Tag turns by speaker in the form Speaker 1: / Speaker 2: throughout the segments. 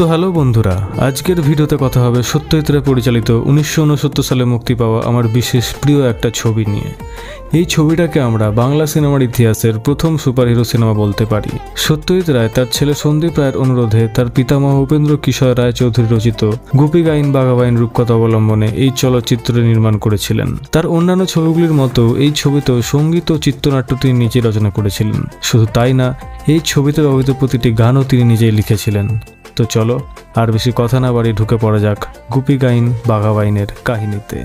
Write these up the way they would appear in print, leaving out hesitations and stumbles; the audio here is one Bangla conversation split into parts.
Speaker 1: তো হ্যালো বন্ধুরা, আজকের ভিডিওতে কথা হবে সত্যজিৎ রায় পরিচালিত 1969 সালে মুক্তি পাওয়া আমার বিশেষ প্রিয় একটা ছবি নিয়ে। এই ছবিটাকে আমরা বাংলা সিনেমার ইতিহাসের প্রথম সুপারহিরো সিনেমা বলতে পারি। সত্যজিৎ রায় তার ছেলে সন্দীপ রায়ের অনুরোধে তার পিতামহ উপেন্দ্র কিশোর রায় চৌধুরী রচিত গুপি গাইন বাঘা বাইন রূপকথা অবলম্বনে এই চলচ্চিত্র নির্মাণ করেছিলেন। তার অন্যান্য ছবিগুলির মতো এই ছবিতেও সঙ্গীত ও চিত্রনাট্য তিনি নিজে রচনা করেছিলেন। শুধু তাই না, এই ছবিতে ব্যবহৃত প্রতিটি গানও তিনি নিজেই লিখেছিলেন। তো চলো আর বেশি কথা না বাড়িয়ে ঢুকে পড়া যাক গুপি গাইন বাঘা বাইনের কাহিনীতে।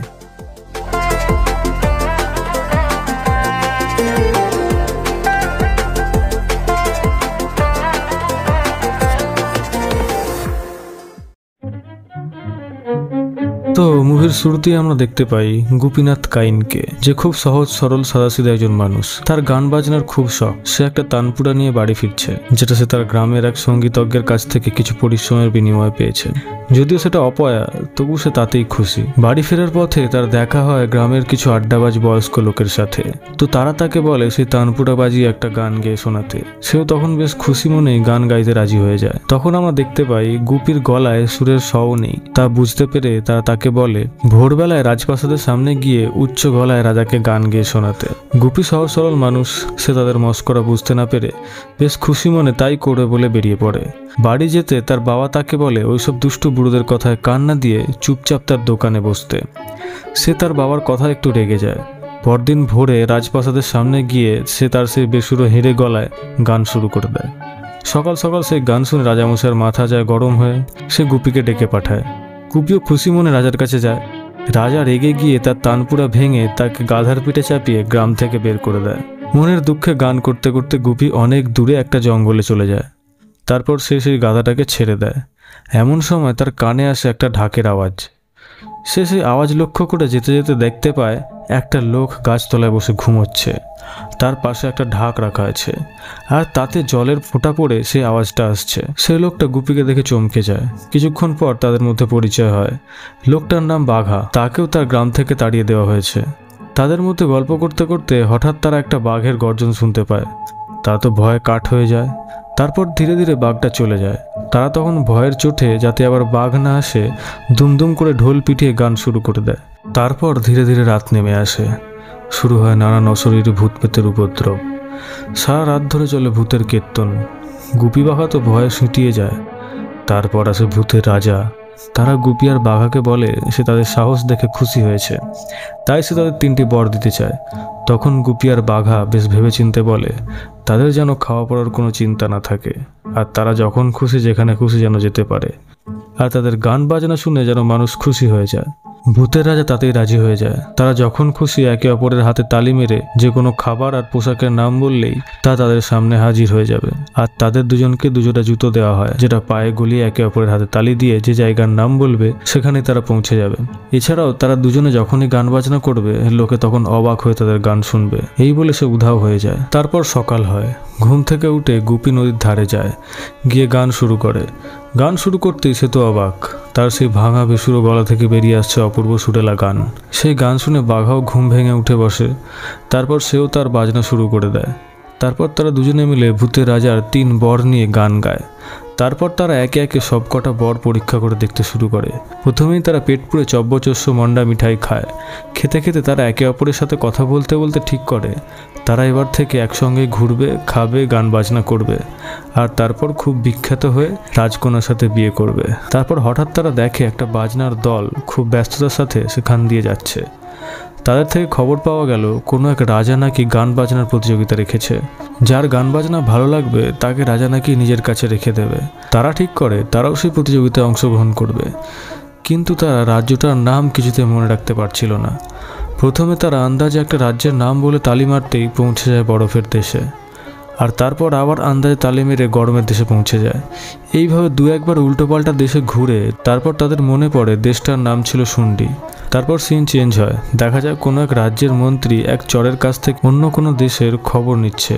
Speaker 1: তো মুভির শুরুতেই আমরা দেখতে পাই গোপীনাথ কাইনকে, যে খুব সহজ সরল সাদাসিধা একজন মানুষ। তার গান বাজনার খুব শখ। সে একটা তানপুরা নিয়ে বাড়ি ফিরছে, যেটা সে তার গ্রামের এক সঙ্গীতজ্ঞের কাছ থেকে কিছু পরিশ্রমের বিনিময়ে পেয়েছে। যদিও সেটা অপয়া, তবু সে তাতেই খুশি। বাড়ি ফেরার পথে তার দেখা হয় গ্রামের কিছু আড্ডাবাজ বয়স্ক লোকের সাথে। তো তারা তাকে বলে সেই তানপুরা বাজিয়ে একটা গান গেয়ে শোনাতে। সেও তখন বেশ খুশি মনেই গান গাইতে রাজি হয়ে যায়। তখন আমরা দেখতে পাই গুপির গলায় সুরের স্বও নেই। তা বুঝতে পেরে তারা তাকে বলে ভোরবেলায় রাজপ্রাসাদের সামনে গিয়ে উচ্চ গলায় রাজাকে গান গেয়ে শোনাতে। গুপি সহজ সরল মানুষ, সে তাদের মস্করা বুঝতে না পেরে বেশ খুশি মনে তাই করবে বলে বেরিয়ে পড়ে। বাড়ি যেতে তার বাবা তাকে বলে ওইসব দুষ্টু বুড়োদের কথায় কান না দিয়ে চুপচাপ তার দোকানে বসতে। সে তার বাবার কথা একটু রেগে যায়। পরদিন ভোরে রাজপ্রাসাদের সামনে গিয়ে সে তার সেই বেসুরো হেঁড়ে গলায় গান শুরু করে দেয়। সকাল সকাল সেই গান শুনে রাজামশাইয়ের মাথা যায় গরম হয়ে। সে গুপিকে ডেকে পাঠায়। গুপিও খুশি মনে রাজার কাছে যায়। রাজা রেগে গিয়ে তার তানপুরা ভেঙে তাকে গাধার পিঠে চাপিয়ে গ্রাম থেকে বের করে দেয়। মনের দুঃখে গান করতে করতে গুপি অনেক দূরে একটা জঙ্গলে চলে যায়। তারপর সে সেই গাধাটাকে ছেড়ে দেয়। এমন সময় তার কানে আসে একটা ঢাকের আওয়াজ। সে সেই আওয়াজ লক্ষ্য করে যেতে যেতে দেখতে পায় একটা লোক গাছতলায় বসে ঘুমোচ্ছে। তার পাশে একটা ঢাক রাখা আছে, আর তাতে জলের ফোঁটা পড়ে সেই আওয়াজটা আসছে। সেই লোকটা গুপিকে দেখে চমকে যায়। কিছুক্ষণ পর তাদের মধ্যে পরিচয় হয়। লোকটার নাম বাঘা। তাকেও তার গ্রাম থেকে তাড়িয়ে দেওয়া হয়েছে। তাদের মধ্যে গল্প করতে করতে হঠাৎ তারা একটা বাঘের গর্জন শুনতে পায়। তারা তো ভয়ে কাঠ হয়ে যায়। তারপর ধীরে ধীরে বাঘটা চলে যায়। তারা তখন ভয়ের চোটে যাতে আবার বাঘ না আসে দুমদুম করে ঢোল পিটিয়ে গান শুরু করে দেয়। তারপর ধীরে ধীরে রাত নেমে আসে। শুরু হয় নানান অশরীরী ভূত পেতের উপদ্রব। সারা রাত ধরে চলে ভূতের কীর্তন। গুপি বাঘা তো ভয়ে সিঁটিয়ে যায়। তারপর আসে ভূতের রাজা। তারা গুপি আর বাঘাকে বলে সে তাদের সাহস দেখে খুশি হয়েছে, তাই সে তাদের 3টি বর দিতে চায়। তখন গুপি আর বাঘা বেশ ভেবেচিন্তে বলে তাদের যেন খাওয়া পড়ার কোনো চিন্তা না থাকে, আর তারা যখন খুশি যেখানে খুশি যেন যেতে পারে, আর তাদের গান বাজনা শুনে যেন মানুষ খুশি হয়ে যায়। ভূতের রাজা তাতেই রাজি হয়ে যায়। তারা যখন খুশি একে অপরের হাতে তালি মেরে যে কোনো খাবার আর পোশাকের নাম বললেই তা তাদের সামনে হাজির হয়ে যাবে। আর তাদের দুজনকে দুজোড়া জুতো দেওয়া হয়, যেটা পায়ে গলিয়ে একে অপরের হাতে তালি দিয়ে যে জায়গার নাম বলবে সেখানেই তারা পৌঁছে যাবে। এছাড়াও তারা দুজনে যখনই গান বাজনা করবে লোকে তখন অবাক হয়ে তাদের গান শুনবে। এই বলে সে উধাও হয়ে যায়। তারপর সকাল হয়। ঘুম থেকে উঠে গুপি নদীর ধারে যায়, গিয়ে গান শুরু করে। গান শুরু করতেই সে তো অবাক। তার সেই ভাঙা বেসুরো গলা থেকে বেরিয়ে আসছে অপূর্ব সুরেলা গান। সেই গান শুনে বাঘাও ঘুম ভেঙে উঠে বসে। তারপর সেও তার বাজনা শুরু করে দেয়। তারপর তারা দুজনে মিলে ভূতের রাজার 3 বর নিয়ে গান গায়। তারপর তারা একে একে সব কটা বর পরীক্ষা করে দেখতে শুরু করে। প্রথমেই তারা পেট পুড়ে চব্বচস্য মন্ডা মিঠাই খায়। খেতে খেতে তারা একে অপরের সাথে কথা বলতে বলতে ঠিক করে তারা এবার থেকে একসঙ্গে ঘুরবে, খাবে, গান বাজনা করবে, আর তারপর খুব বিখ্যাত হয়ে রাজকন্যার সাথে বিয়ে করবে। তারপর হঠাৎ তারা দেখে একটা বাজনার দল খুব ব্যস্ততার সাথে সেখান দিয়ে যাচ্ছে। তাদের থেকে খবর পাওয়া গেল কোনো এক রাজা নাকি গান বাজনার প্রতিযোগিতা রেখেছে। যার গান বাজনা ভালো লাগবে তাকে রাজা নাকি নিজের কাছে রেখে দেবে। তারা ঠিক করে তারাও সেই প্রতিযোগিতায় অংশগ্রহণ করবে, কিন্তু তারা রাজ্যটার নাম কিছুতে মনে রাখতে পারছিল না। প্রথমে তারা আন্দাজে একটা রাজ্যের নাম বলে তালি মারতেই পৌঁছে যায় বরফের দেশে, আর তারপর আবার আন্দাজে তালি মেরে গরমের দেশে পৌঁছে যায়। এইভাবে 2-1 বার উল্টোপাল্টা দেশে ঘুরে তারপর তাদের মনে পড়ে দেশটার নাম ছিল শুন্ডি। তারপর সিন চেঞ্জ হয়, দেখা যায় কোনো এক রাজ্যের মন্ত্রী এক চরের কাছ থেকে অন্য কোনো দেশের খবর নিচ্ছে।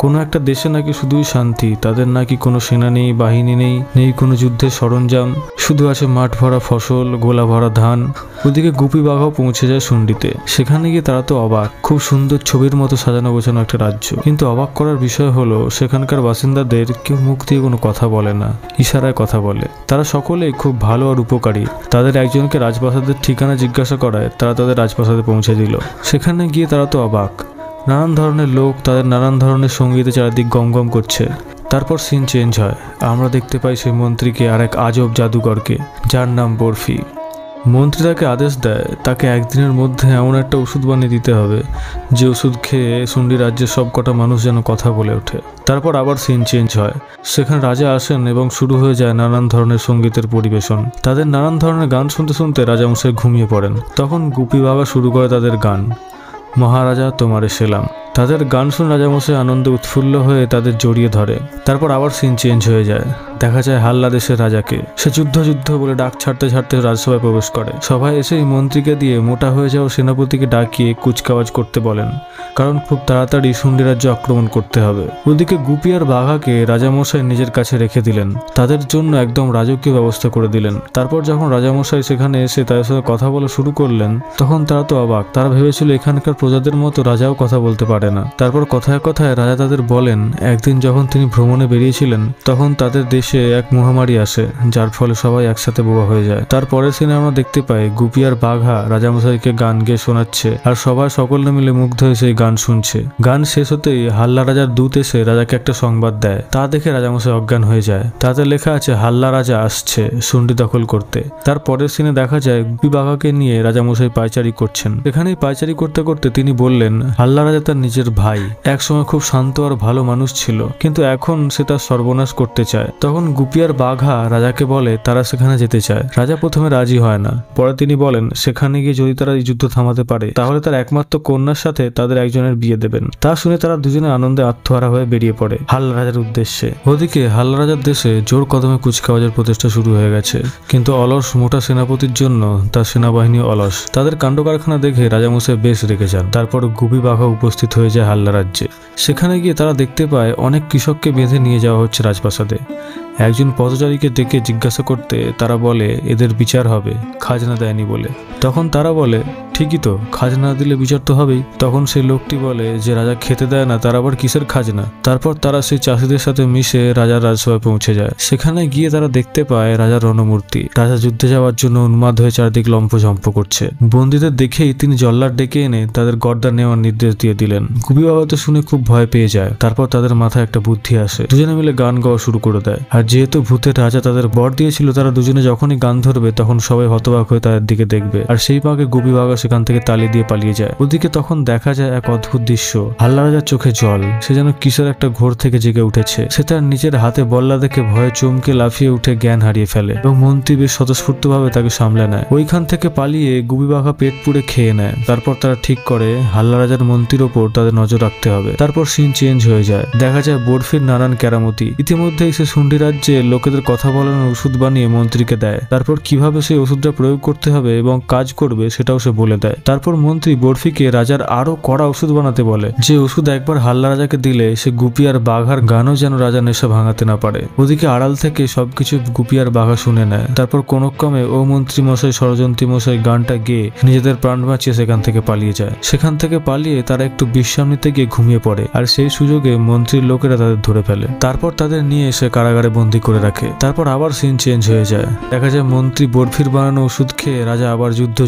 Speaker 1: কোনো একটা দেশে নাকি শুধুই শান্তি, তাদের নাকি কোনো সেনা নেই, বাহিনী নেই কোনো যুদ্ধের সরঞ্জাম, শুধু আছে মাঠ ভরা ফসল, গোলা ভরা ধান। ওদিকে গুপি বাঘাও পৌঁছে যায় শুন্ডিতে। সেখানে গিয়ে তারা তো অবাক, খুব সুন্দর ছবির মতো সাজানো গোছানো একটা রাজ্য, কিন্তু অবাক করার বিষয় হলো সেখানকার বাসিন্দাদের কেউ মুখ দিয়ে কোনো কথা বলে না, ইশারায় কথা বলে। তারা সকলেই খুব ভালো আর উপকারী। তাদের একজনকে রাজপ্রাসাদের ঠিকানা জিজ্ঞাসা করায় তারা তাদের রাজপ্রাসাদে পৌঁছে দিল। সেখানে গিয়ে তারা তো অবাক, নানান ধরনের লোক, তাদের নানান ধরনের সঙ্গীতে চারিদিক গমগম করছে। তারপর সিন চেঞ্জ হয়, আমরা দেখতে পাই সেই মন্ত্রীকে আর এক আজব জাদুকরকে, যার নাম বরফি। মন্ত্রী তাকে আদেশ দেয় তাকে একদিনের মধ্যে এমন একটা ওষুধ বানিয়ে দিতে হবে যে ওষুধ খেয়ে শুন্ডি রাজ্যের সব কটা মানুষ যেন কথা বলে ওঠে। তারপর আবার সিন চেঞ্জ হয়, সেখানে রাজা আসেন এবং শুরু হয়ে যায় নানান ধরনের সঙ্গীতের পরিবেশন। তাদের নানান ধরনের গান শুনতে শুনতে রাজামশাই ঘুমিয়ে পড়েন। তখন গুপি বাঘা শুরু করে তাদের গান, মহারাজা তোমারে সেলাম। তাদের গান শুনে রাজামশাই আনন্দে উৎফুল্ল হয়ে তাদের জড়িয়ে ধরে। তারপর আবার সিন চেঞ্জ হয়ে যায়, দেখা যায় হাল্লা দেশের রাজাকে। সে যুদ্ধ বলে ডাক ছাড়তে ছাড়তে রাজসভায় প্রবেশ করে। সভায় এসেই মন্ত্রীকে দিয়ে মোটা হয়ে যাওয়া সেনাপতিকে ডাকিয়ে কুচকাওয়াজ করতে বলেন, কারণ খুব তাড়াতাড়ি শুন্ডি রাজ্য আক্রমণ করতে হবে। ওদিকে গুপি আর বাঘাকে রাজামশাই নিজের কাছে রেখে দিলেন, তাদের জন্য একদম রাজকীয় ব্যবস্থা করে দিলেন। তারপর যখন রাজামশাই সেখানে এসে তাদের সাথে কথা বলা শুরু করলেন, তখন তারা তো অবাক। তারা ভেবেছিল এখানকার প্রজাদের মতো রাজাও কথা বলতে পারে না। তারপর কথায় কথায় রাজা তাদের বলেন, একদিন যখন তিনি ভ্রমণে বেরিয়েছিলেন তখন তাদের দেশে এক মহামারী আসে, যার ফলে সবাই একসাথে বোবা হয়ে যায়। তারপরের সিনে আমরা দেখতে পাই গুপি আর বাঘা রাজামশাইকে গান গেয়ে শোনাচ্ছে, আর সবাই সকলে মিলে মুগ্ধ হয়ে সেই গান শুনছে। গান শেষ হতেই হাল্লা রাজার দূত এসে রাজাকে একটা সংবাদ দেয়। তা দেখে রাজামশাই অজ্ঞান হয়ে যায়। তাতে লেখা আছে হাল্লা রাজা আসছে শুন্ডি দখল করতে। তারপরের সিনে দেখা যায় গুপি বাঘাকে নিয়ে রাজামশাই পায়চারি করছেন। এখানেই পায়চারি করতে করতে তিনি বললেন, হাল্লা রাজা তার নিজের ভাই, একসময় খুব শান্ত আর ভালো মানুষ ছিল, কিন্তু এখন সে তার সর্বনাশ করতে চায়। তখন গুপি আর বাঘা রাজাকে বলে তারা সেখানে যেতে চায়। রাজা প্রথমে রাজি হয় না, পরে তিনি বলেন সেখানে গিয়ে যদি তারা এই যুদ্ধ থামাতে পারে তাহলে তার একমাত্র কন্যার সাথে তাদের একজনের বিয়ে দেবেন। তা শুনে তারা দুজনে আনন্দে আত্মহারা হয়ে বেরিয়ে পড়ে হাল্লা রাজার উদ্দেশ্যে। ওদিকে হাল্লা রাজার দেশে জোর কদমে কুচকাওয়াজের প্রচেষ্টা শুরু হয়ে গেছে, কিন্তু অলস মোটা সেনাপতির জন্য তার সেনাবাহিনী অলস। তাদের কাণ্ড কারখানা দেখে রাজামশাই বেশ রেগে যান। তারপর গুপি বাঘা উপস্থিত হয়ে যায় হাল্লা রাজ্যে। সেখানে গিয়ে তারা দেখতে পায় অনেক কৃষককে বেঁধে নিয়ে যাওয়া হচ্ছে রাজপ্রাসাদে। একজন পথচারীকে ডেকে জিজ্ঞাসা করতে তারা বলে এদের বিচার হবে, খাজনা দেয়নি বলে। তখন তারা বলে ঠিকই তো, খাজনা দিলে বিচার তো হবেই। তখন সেই লোকটি বলে যে রাজা খেতে দেয় না, তার আবার কিসের খাজনা। তারপর তারা সেই চাষিদের সাথে মিশে রাজার রাজসভায় পৌঁছে যায়। সেখানে গিয়ে তারা দেখতে পায় রাজার রণমূর্তি। রাজা যুদ্ধে যাওয়ার জন্য উন্মাদ হয়ে চারদিক লম্ফঝম্প করছে। বন্দীদের দেখেই তিনি জল্লাদ ডেকে এনে তাদের গর্দা নেওয়ার নির্দেশ দিয়ে দিলেন। গুপি বাবা তো শুনে খুব ভয় পেয়ে যায়। তারপর তাদের মাথায় একটা বুদ্ধি আসে, দুজনে মিলে গান গাওয়া শুরু করে দেয়। আর যেহেতু ভূতের রাজা তাদের বর দিয়েছিল, তারা দুজনে যখনই গান ধরবে তখন সবাই হতবাক হয়ে তাদের দিকে দেখবে। আর সেই পাকে গুপি বাঘা সেখান থেকে তালি দিয়ে পালিয়ে যায়। ওদিকে তখন দেখা যায় এক অদ্ভুত দৃশ্য, হাল্লা রাজার চোখে জল, সে যেন কিসের একটা ঘোর থেকে জেগে উঠেছে। সে তার নিজের হাতে বল্লা দেখে ভয়ে চমকে লাফিয়ে উঠে জ্ঞান হারিয়ে ফেলে এবং মন্ত্রী বেশ স্বতঃস্ফূর্ত ভাবে তাকে সামলে নেয়। ওইখান থেকে পালিয়ে গুপি বাঘা পেট পুড়ে খেয়ে নেয়। তারপর তারা ঠিক করে হাল্লা রাজার মন্ত্রীর ওপর তাদের নজর রাখতে হবে। তারপর সিন চেঞ্জ হয়ে যায়, দেখা যায় বরফির নানান কেরামতি। ইতিমধ্যেই সে শুন্ডি রাজ্যে লোকেদের কথা বলানোর ওষুধ বানিয়ে মন্ত্রীকে দেয়। তারপর কিভাবে সেই ওষুধটা প্রয়োগ করতে হবে এবং কাজ করবে সেটাও সে বলে দেয়। তারপর মন্ত্রী বরফিকে রাজার আরো কড়া ওষুধ বানাতে বলে, যে ওষুধ একবার হাল্লা রাজাকে দিলে সে গুপি আর বাঘার গানও যেন রাজা নেশা ভাঙাতে না পারে। ওদিকে আড়াল থেকে সবকিছু গুপি আর বাঘা শুনে নেয়। তারপর কোনক্রমে ও মন্ত্রী মশাই ষড়যন্ত্রী মশাই গানটা গেয়ে নিজেদের প্রাণ বাঁচিয়ে সেখান থেকে পালিয়ে যায়। সেখান থেকে পালিয়ে তারা একটু বিশ্রাম নিতে গিয়ে ঘুমিয়ে পড়ে, আর সেই সুযোগে মন্ত্রীর লোকেরা তাদের ধরে ফেলে। তারপর তাদের নিয়ে এসে কারাগারে বন্দী করে রাখে। তারপর আবার সিন চেঞ্জ হয়ে যায়, দেখা যায় মন্ত্রী বরফির বানানো ওষুধ খেয়ে রাজা আবার যুদ্ধ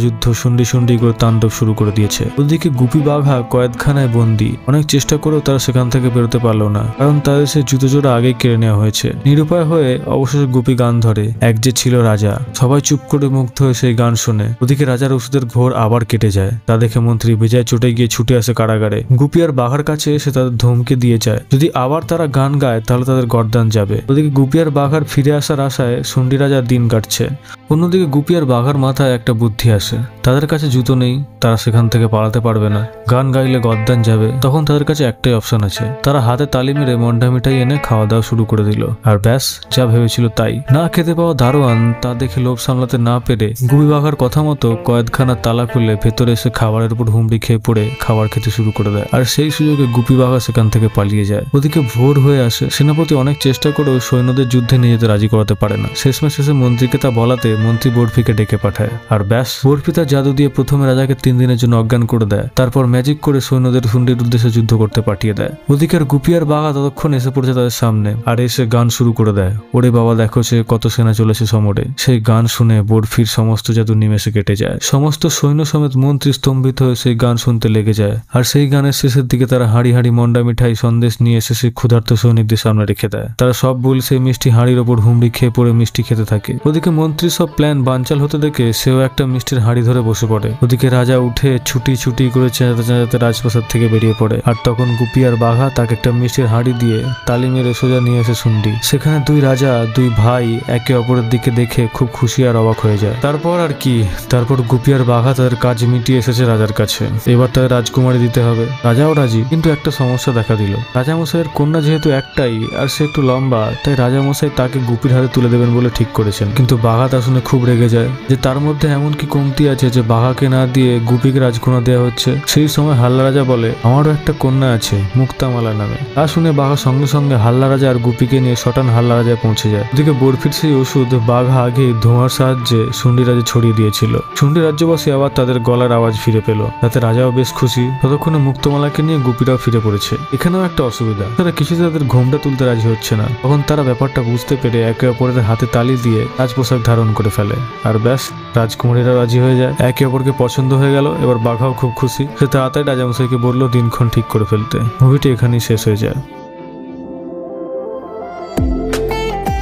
Speaker 1: শুন্ডি করে তাণ্ডব শুরু করে দিয়েছে। ওদিকে গুপি বাঘা কয়েদখানায় বন্দী। অনেক চেষ্টা করেও তারা সেখান থেকে বেরোতে পারলো না, কারণ তাদের সে জুতো জোড়া আগেই কেড়ে নেওয়া হয়েছে। নিরুপায় হয়ে অবশেষে গুপি গান ধরে, এক যে ছিল রাজা। সবাই চুপ করে মুগ্ধ হয়ে সেই গান শোনে। ওদিকে রাজার ওষুধের ঘোর আবার কেটে যায়। তা দেখে মন্ত্রী বেজায় চটে গিয়ে ছুটে আসে কারাগারে। গুপি আর বাঘার কাছে এসে তাদের ধমকে দিয়ে যায়, যদি আবার তারা গান গায় তাহলে তাদের গর্দান যাবে। ওদিকে গুপি গুপি আর বাঘার ফিরে আসার আশায় শুন্ডি রাজার দিন কাটছে। অন্যদিকে গুপি আর বাঘার মাথায় একটা বুদ্ধি আসে। তাদের কাছে জুতো নেই, তারা সেখান থেকে পালাতে পারবে না, গান গাইলে গদ্দান যাবে। তখন তাদের কাছে একটাই অপশন আছে, তারা হাতে তালি মেরে মন্ডা মিঠাই এনে খাওয়া দাওয়া শুরু করে দিল। আর ব্যাস, যা ভেবেছিল তাই। না খেতে পাওয়া দারোয়ান তা দেখে লোভ সামলাতে না পেরে গুপি বাঘার কথা মতো কয়েদখানার তালা খুলে ভেতরে এসে খাবারের উপর হুমড়ি খেয়ে পড়ে খাবার খেতে শুরু করে দেয়। আর সেই সুযোগে গুপি বাঘা সেখান থেকে পালিয়ে যায়। ওদিকে ভোর হয়ে আসে। সেনাপতি অনেক চেষ্টা করেও সৈন্যদের যুদ্ধে নিয়ে যেতে রাজি করাতে পারে না। শেষমেশ শেষে মন্ত্রীকে তা বলাতে মন্ত্রী বরফিকে ডেকে পাঠায়। আর ব্যাস, বরফি তার জাদু দিয়ে প্রথমে রাজাকে 3 দিনের জন্য অজ্ঞান করে দেয়। তারপর ম্যাজিক করে সৈন্যদের শুন্ডির উদ্দেশ্যে যুদ্ধ করতে পাঠিয়ে দেয়। ওদিকে গুপি আর বাঘা ততক্ষণ এসে পড়েছে তাদের সামনে আর এসে গান শুরু করে দেয়। ওরে বাবা, দেখো সে কত সেনা চলেছে সমরে। সেই গান শুনে বরফির সমস্ত জাদু নিমেষে কেটে যায়। সমস্ত সৈন্য সমেত মন্ত্রী স্তম্ভিত হয়ে সেই গান শুনতে লেগে যায়। আর সেই গানের শেষের দিকে তারা হাঁড়ি হাঁড়ি মন্ডা মিঠাই সন্দেশ নিয়ে এসে সেই ক্ষুধার্ত সৈনিকদের সামনে রেখে দেয়। তারা সব ভুল সেই মিষ্টি হাঁড়ির ওপর হুমড়ি খেয়ে পড়ে মিষ্টি খেতে থাকে। ওদিকে মন্ত্রী সব প্ল্যান বানচাল হতে দেখে সেও একটা মিষ্টির হাঁড়ি ধরে বসে পড়ে। ওদিকে রাজা উঠে ছুটি ছুটি করে চেঁচাতে চেঁচাতে রাজপ্রাসাদ থেকে বেরিয়ে পড়ে। আর তখন গুপি আর বাঘা তাকে একটা মিষ্টির হাঁড়ি দিয়ে তালি মেরে সোজা নিয়ে এসে শুন্ডি। সেখানে 2 রাজা 2 ভাই একে অপরের দিকে দেখে খুব খুশি আর অবাক হয়ে যায়। তারপর আর কি, তারপর গুপি আর বাঘা তাদের কাজ মিটিয়ে এসেছে রাজার কাছে। এবার তাদের রাজকুমারী দিতে হবে। রাজাও রাজি, কিন্তু একটা সমস্যা দেখা দিল। রাজামশাইয়ের কন্যা যেহেতু একটাই আর সে একটু লম্বা, তাই রাজামশাই তাকে গুপির হাতে তুলে দেবেন বলে ঠিক করেছেন। কিন্তু বাঘা তা শুনে খুব রেগে যায় যে তার মধ্যে এমন কি কমতি আছে যে বাঘাকে না দিয়ে গুপিকে রাজকন্যা দেওয়া হচ্ছে। সেই সময় হাল্লা রাজা বলে, আমারও একটা কন্যা আছে মুক্তামালা নামে। তা শুনে বাঘা সঙ্গে সঙ্গে হাল্লা রাজা আর গুপিকে নিয়ে শটান হাল্লা রাজায় পৌঁছে যায়। ওদিকে বরফির সেই ওষুধ বাঘা আগে ধোঁয়ার সাহায্যে শুন্ডি রাজে ছড়িয়ে দিয়েছিল। শুন্ডি রাজ্যবাসী আবার তাদের গলার আওয়াজ ফিরে পেল, তাতে রাজাও বেশ খুশি। ততক্ষণে মুক্তমালাকে নিয়ে গুপিরাও ফিরে পড়েছে। এখানেও একটা অসুবিধা, তারা কিছুতে তাদের ঘোমটা তুলতে রাজি হচ্ছে না। তখন তারা ব্যাপারটা বুঝতে পেরে একে অপরের হাতে তালি দিয়ে রাজপোশাক ধারণ করে ফেলে। আর ব্যাস, রাজকুমারীরা রাজি হয়ে যায়। একে অপরকে পছন্দ হয়ে গেল। এবার বাঘাও খুব খুশি। সে তাড়াতাড়ি রাজামশাইকে বললো দিনক্ষণ ঠিক করে ফেলতে। মুভিটি এখানেই শেষ হয়ে যায়।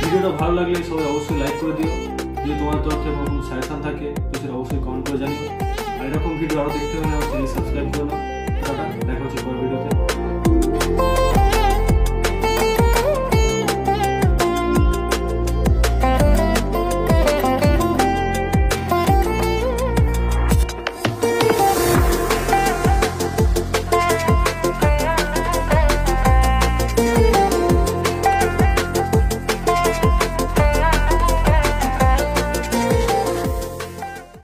Speaker 1: ভিডিওটা ভালো লাগলে সবাই অবশ্যই লাইক করে দিও। যদি তোমার তরফ থেকে কোনো সাজেশন থাকে তো সেটা অবশ্যই কমেন্ট করে জানিও। আর এরকম ভিডিও আরো দেখতে হলে আমার চ্যানেল সাবস্ক্রাইব করে নাও। দেখা হচ্ছে পরের ভিডিওতে।